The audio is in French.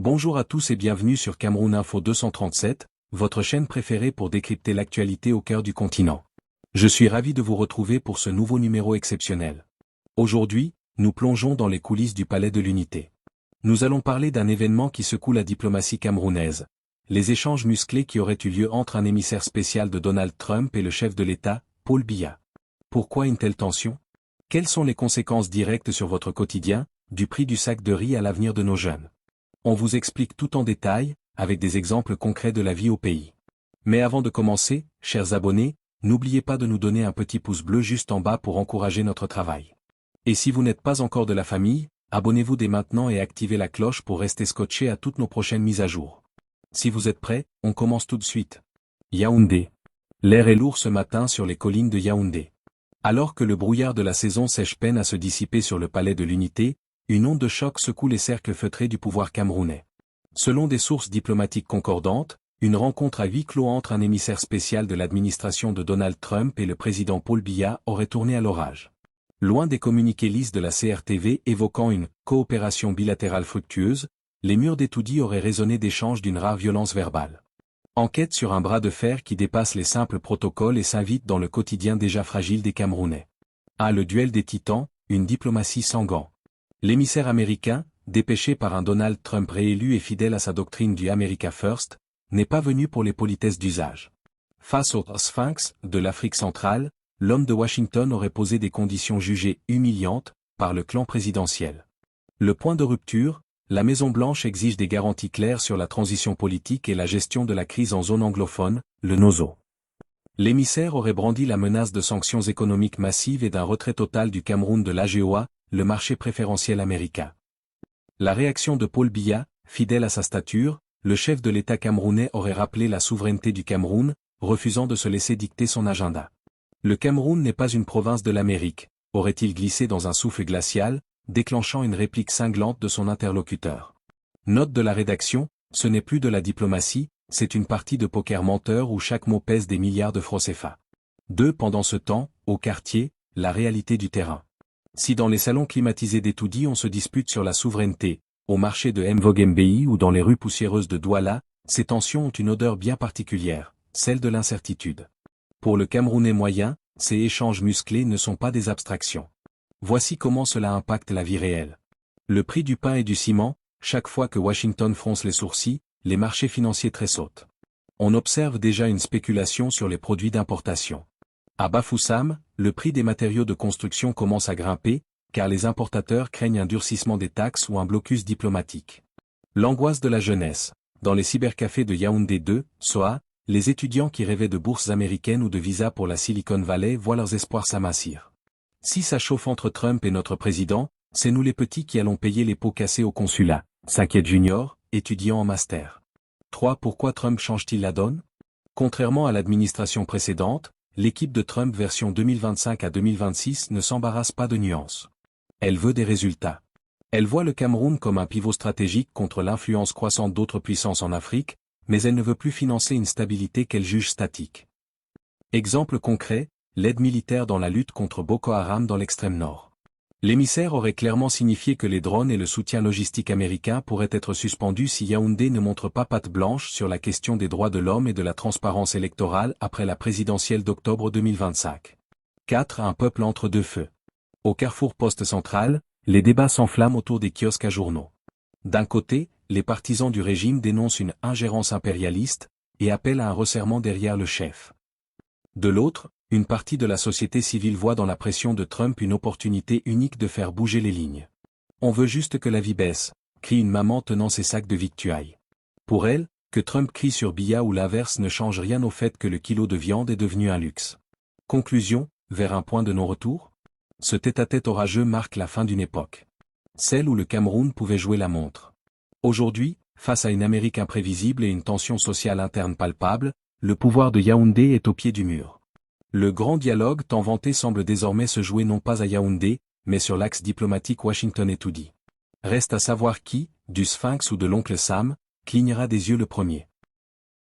Bonjour à tous et bienvenue sur Cameroun Info 237, votre chaîne préférée pour décrypter l'actualité au cœur du continent. Je suis ravi de vous retrouver pour ce nouveau numéro exceptionnel. Aujourd'hui, nous plongeons dans les coulisses du Palais de l'Unité. Nous allons parler d'un événement qui secoue la diplomatie camerounaise, les échanges musclés qui auraient eu lieu entre un émissaire spécial de Donald Trump et le chef de l'État, Paul Biya. Pourquoi une telle tension? Quelles sont les conséquences directes sur votre quotidien, du prix du sac de riz à l'avenir de nos jeunes? On vous explique tout en détail, avec des exemples concrets de la vie au pays. Mais avant de commencer, chers abonnés, n'oubliez pas de nous donner un petit pouce bleu juste en bas pour encourager notre travail. Et si vous n'êtes pas encore de la famille, abonnez-vous dès maintenant et activez la cloche pour rester scotché à toutes nos prochaines mises à jour. Si vous êtes prêts, on commence tout de suite. Yaoundé. L'air est lourd ce matin sur les collines de Yaoundé. Alors que le brouillard de la saison sèche peine à se dissiper sur le Palais de l'Unité, une onde de choc secoue les cercles feutrés du pouvoir camerounais. Selon des sources diplomatiques concordantes, une rencontre à huis clos entre un émissaire spécial de l'administration de Donald Trump et le président Paul Biya aurait tourné à l'orage. Loin des communiqués lisses de la CRTV évoquant une « coopération bilatérale fructueuse », les murs d'étoudis auraient résonné d'échanges d'une rare violence verbale. Enquête sur un bras de fer qui dépasse les simples protocoles et s'invite dans le quotidien déjà fragile des Camerounais. Le duel des titans, une diplomatie sans gants. L'émissaire américain, dépêché par un Donald Trump réélu et fidèle à sa doctrine du America First, n'est pas venu pour les politesses d'usage. Face au Sphinx de l'Afrique centrale, l'homme de Washington aurait posé des conditions jugées humiliantes par le clan présidentiel. Le point de rupture, la Maison-Blanche exige des garanties claires sur la transition politique et la gestion de la crise en zone anglophone, le NOZO. L'émissaire aurait brandi la menace de sanctions économiques massives et d'un retrait total du Cameroun de l'AGOA, le marché préférentiel américain. La réaction de Paul Biya, fidèle à sa stature, le chef de l'État camerounais aurait rappelé la souveraineté du Cameroun, refusant de se laisser dicter son agenda. Le Cameroun n'est pas une province de l'Amérique, aurait-il glissé dans un souffle glacial, déclenchant une réplique cinglante de son interlocuteur. Note de la rédaction, ce n'est plus de la diplomatie, c'est une partie de poker menteur où chaque mot pèse des milliards de francs CFA. Pendant ce temps, au quartier, la réalité du terrain. Si dans les salons climatisés d'Etoudi on se dispute sur la souveraineté, au marché de Mvogembeyi ou dans les rues poussiéreuses de Douala, ces tensions ont une odeur bien particulière, celle de l'incertitude. Pour le Camerounais moyen, ces échanges musclés ne sont pas des abstractions. Voici comment cela impacte la vie réelle. Le prix du pain et du ciment, chaque fois que Washington fronce les sourcils, les marchés financiers tressautent. On observe déjà une spéculation sur les produits d'importation. À Bafoussam, le prix des matériaux de construction commence à grimper, car les importateurs craignent un durcissement des taxes ou un blocus diplomatique. L'angoisse de la jeunesse. Dans les cybercafés de Yaoundé 2, SOA, les étudiants qui rêvaient de bourses américaines ou de visas pour la Silicon Valley voient leurs espoirs s'amincir. Si ça chauffe entre Trump et notre président, c'est nous les petits qui allons payer les pots cassés au consulat, s'inquiète Junior, étudiant en master. Pourquoi Trump change-t-il la donne? Contrairement à l'administration précédente, l'équipe de Trump version 2025 à 2026 ne s'embarrasse pas de nuances. Elle veut des résultats. Elle voit le Cameroun comme un pivot stratégique contre l'influence croissante d'autres puissances en Afrique, mais elle ne veut plus financer une stabilité qu'elle juge statique. Exemple concret, l'aide militaire dans la lutte contre Boko Haram dans l'extrême nord. L'émissaire aurait clairement signifié que les drones et le soutien logistique américain pourraient être suspendus si Yaoundé ne montre pas patte blanche sur la question des droits de l'homme et de la transparence électorale après la présidentielle d'octobre 2025. Un peuple entre deux feux. Au carrefour post-central, les débats s'enflamment autour des kiosques à journaux. D'un côté, les partisans du régime dénoncent une ingérence impérialiste et appellent à un resserrement derrière le chef. De l'autre, une partie de la société civile voit dans la pression de Trump une opportunité unique de faire bouger les lignes. On veut juste que la vie baisse, crie une maman tenant ses sacs de victuailles. Pour elle, que Trump crie sur Biya ou l'inverse ne change rien au fait que le kilo de viande est devenu un luxe. Conclusion, vers un point de non-retour? Ce tête-à-tête orageux marque la fin d'une époque. Celle où le Cameroun pouvait jouer la montre. Aujourd'hui, face à une Amérique imprévisible et une tension sociale interne palpable, le pouvoir de Yaoundé est au pied du mur. Le grand dialogue tant vanté semble désormais se jouer non pas à Yaoundé, mais sur l'axe diplomatique Washington-Etoudi. Reste à savoir qui, du Sphinx ou de l'oncle Sam, clignera des yeux le premier.